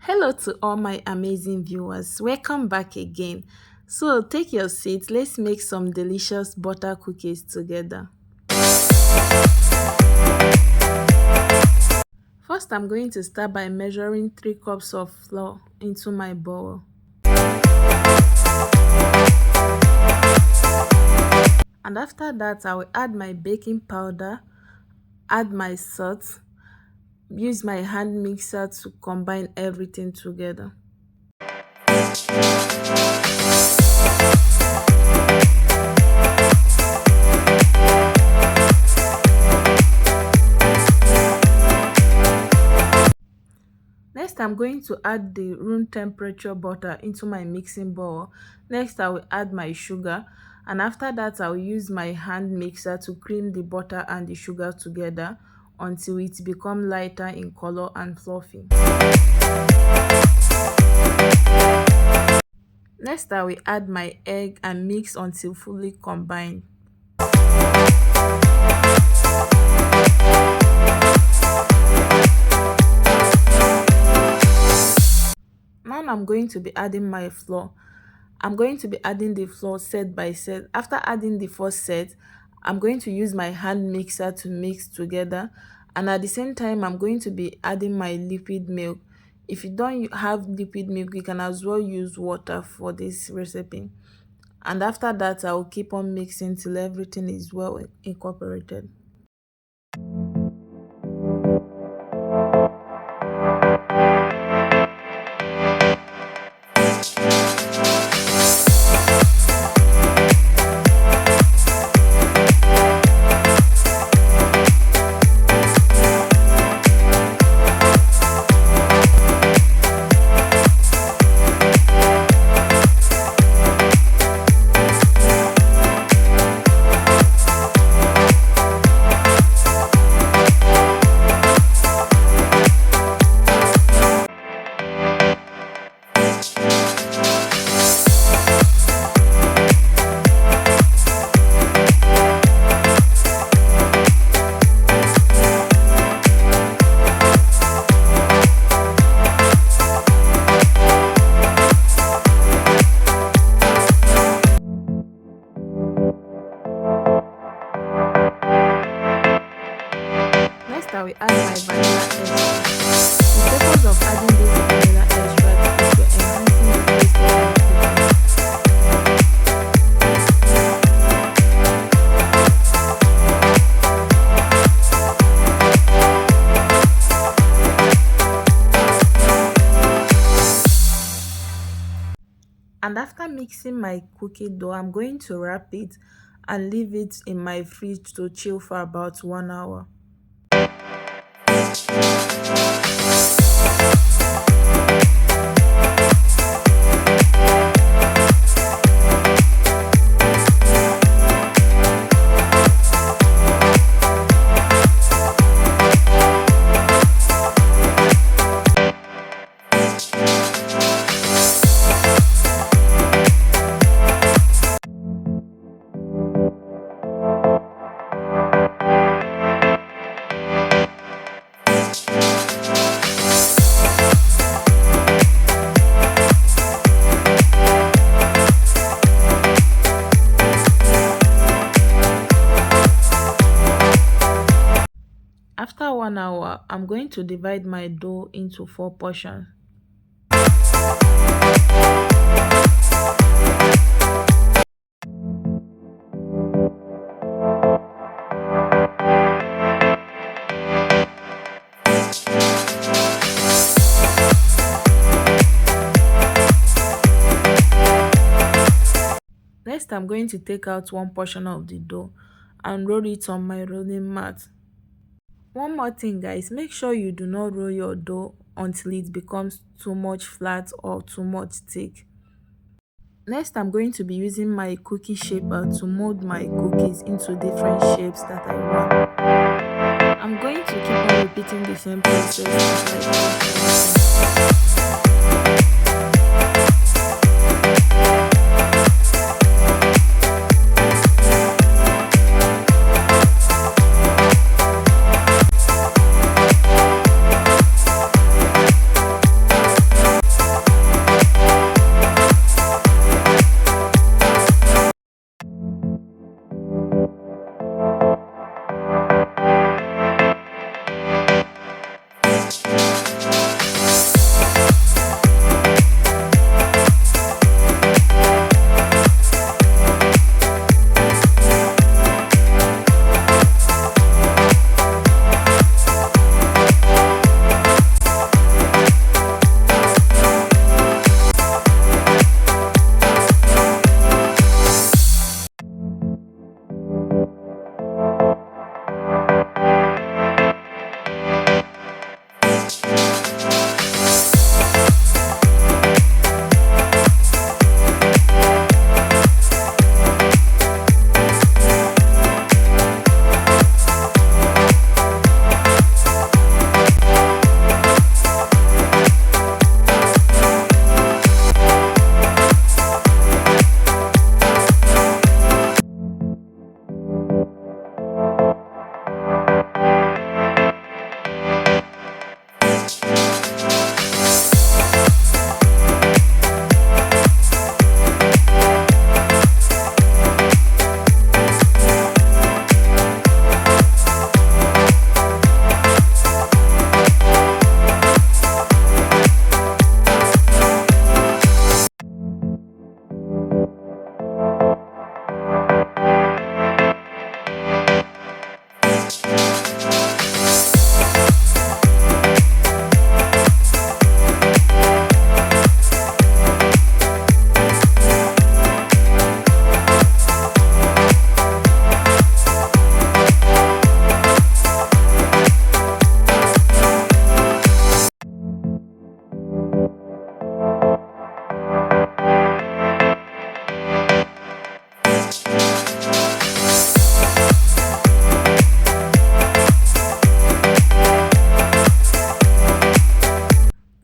Hello to all my amazing viewers. Welcome back again. So take your seats. Let's make some delicious butter cookies together. First, I'm going to start by measuring 3 cups of flour into my bowl. And after that, I will add my baking powder, add my salt, use my hand mixer to combine everything together. Next, I'm going to add the room temperature butter into my mixing bowl. Next, I will add my sugar, and after that, I will use my hand mixer to cream the butter and the sugar together until it becomes lighter in color and fluffy. Next, I will add my egg and mix until fully combined. Now I'm going to be adding my flour. I'm going to be adding the flour set by set. After adding the first set, I'm going to use my hand mixer to mix together, and at the same time I'm going to be adding my liquid milk. If you don't have liquid milk, you can as well use water for this recipe. And after that, I will keep on mixing till everything is well incorporated. Next, I will add my vanilla extract. The purpose of adding this vanilla extract is to enhancing the taste of the cookies. And after mixing my cookie dough, I'm going to wrap it and leave it in my fridge to chill for about 1 hour. After 1 hour, I'm going to divide my dough into 4 portions. Next, I'm going to take out one portion of the dough and roll it on my rolling mat. One more thing, guys, make sure you do not roll your dough until it becomes too much flat or too much thick. Next, I'm going to be using my cookie shaper to mold my cookies into different shapes that I want. I'm going to keep on repeating the same process until I finish everything.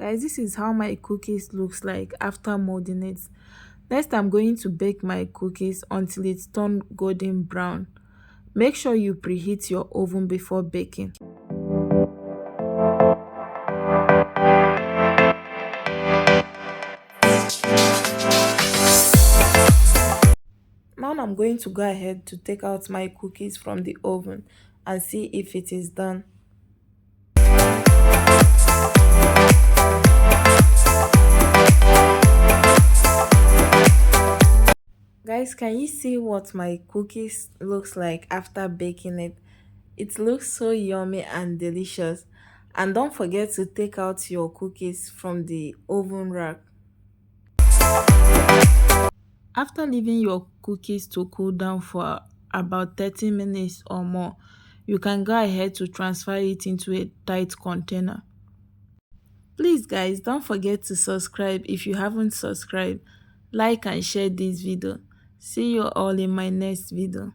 Guys, this is how my cookies looks like after molding it. Next, I'm going to bake my cookies until it's turned golden brown. Make sure you preheat your oven before baking. Now I'm going to go ahead to take out my cookies from the oven and see if it is done. Guys, can you see what my cookies looks like after baking it? It looks so yummy and delicious. And don't forget to take out your cookies from the oven rack. After leaving your cookies to cool down for about 30 minutes or more, you can go ahead to transfer it into a tight container. Please guys, don't forget to subscribe if you haven't subscribed. Like and share this video. See you all in my next video.